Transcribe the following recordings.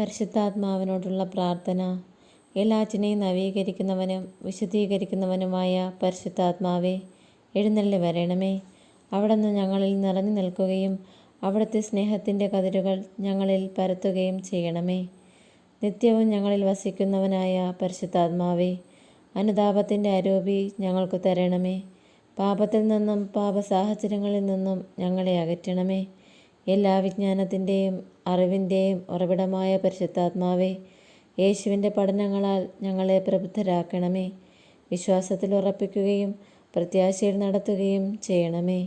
പരിശുദ്ധാത്മാവിനോടുള്ള പ്രാർത്ഥന. എല്ലാറ്റിനെയും നവീകരിക്കുന്നവനും വിശുദ്ധീകരിക്കുന്നവനുമായ പരിശുദ്ധാത്മാവേ, എഴുന്നള്ളി വരണമേ. അവിടുന്ന് ഞങ്ങളിൽ നിറഞ്ഞു നിൽക്കുകയും അവിടുത്തെ സ്നേഹത്തിൻ്റെ കതിരുകൾ ഞങ്ങളിൽ പരത്തുകയും ചെയ്യണമേ. നിത്യവും ഞങ്ങളിൽ വസിക്കുന്നവനായ പരിശുദ്ധാത്മാവേ, അനുതാപത്തിൻ്റെ അരൂപി ഞങ്ങൾക്ക് തരണമേ. പാപത്തിൽ നിന്നും പാപസാഹചര്യങ്ങളിൽ നിന്നും ഞങ്ങളെ അകറ്റണമേ. എല്ലാ വിജ്ഞാനത്തിൻ്റെയും അറിവിൻ്റെയും ഉറവിടമായ പരിശുദ്ധാത്മാവേ, യേശുവിൻ്റെ പഠനങ്ങളാൽ ഞങ്ങളെ പ്രബുദ്ധരാക്കണമേ. വിശ്വാസത്തിൽ ഉറപ്പിക്കുകയും പ്രത്യാശയിൽ നടത്തുകയും ചെയ്യണമേ.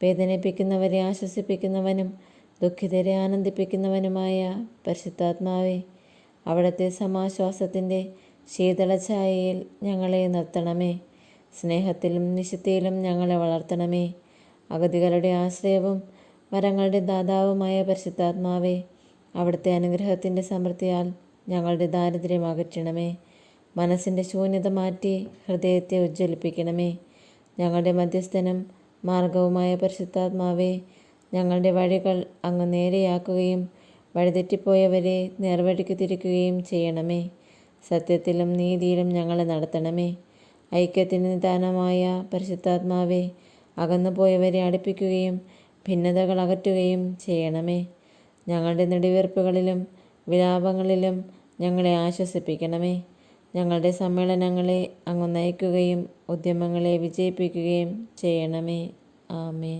വേദനിപ്പിക്കുന്നവരെ ആശ്വസിപ്പിക്കുന്നവനും ദുഃഖിതരെ ആനന്ദിപ്പിക്കുന്നവനുമായ പരിശുദ്ധാത്മാവേ, അവിടുത്തെ സമാശ്വാസത്തിൻ്റെ ശീതളഛായയിൽ ഞങ്ങളെ നിർത്തണമേ. സ്നേഹത്തിലും നിശബ്ദതയിലും ഞങ്ങളെ വളർത്തണമേ. അഗതികളുടെ ആശ്രയവും വരങ്ങളുടെ ദാതാവുമായ പരിശുദ്ധാത്മാവേ, അവിടുത്തെ അനുഗ്രഹത്തിൻ്റെ സമൃദ്ധിയാൽ ഞങ്ങളുടെ ദാരിദ്ര്യം അകറ്റണമേ. മനസ്സിൻ്റെ ശൂന്യത മാറ്റി ഹൃദയത്തെ ഉജ്ജ്വലിപ്പിക്കണമേ. ഞങ്ങളുടെ മധ്യസ്ഥനും മാർഗവുമായ പരിശുദ്ധാത്മാവേ, ഞങ്ങളുടെ വഴികൾ അങ്ങ് നേരെയാക്കുകയും വഴിതെറ്റിപ്പോയവരെ നേർവഴിക്ക് തിരിക്കുകയും ചെയ്യണമേ. സത്യത്തിലും നീതിയിലും ഞങ്ങളെ നടത്തണമേ. ഐക്യത്തിന് നിദാനമായ പരിശുദ്ധാത്മാവേ, അകന്നുപോയവരെ അടുപ്പിക്കുകയും ഭിന്നതകൾ അകറ്റുകയും ചെയ്യണമേ. ഞങ്ങളുടെ നെടുവീർപ്പുകളിലും വിലാപങ്ങളിലും ഞങ്ങളെ ആശ്വസിപ്പിക്കണമേ. ഞങ്ങളുടെ സമ്മേളനങ്ങളെ അങ്ങ് നയിക്കുകയും ഉദ്യമങ്ങളെ വിജയിപ്പിക്കുകയും ചെയ്യണമേ. ആമേൻ.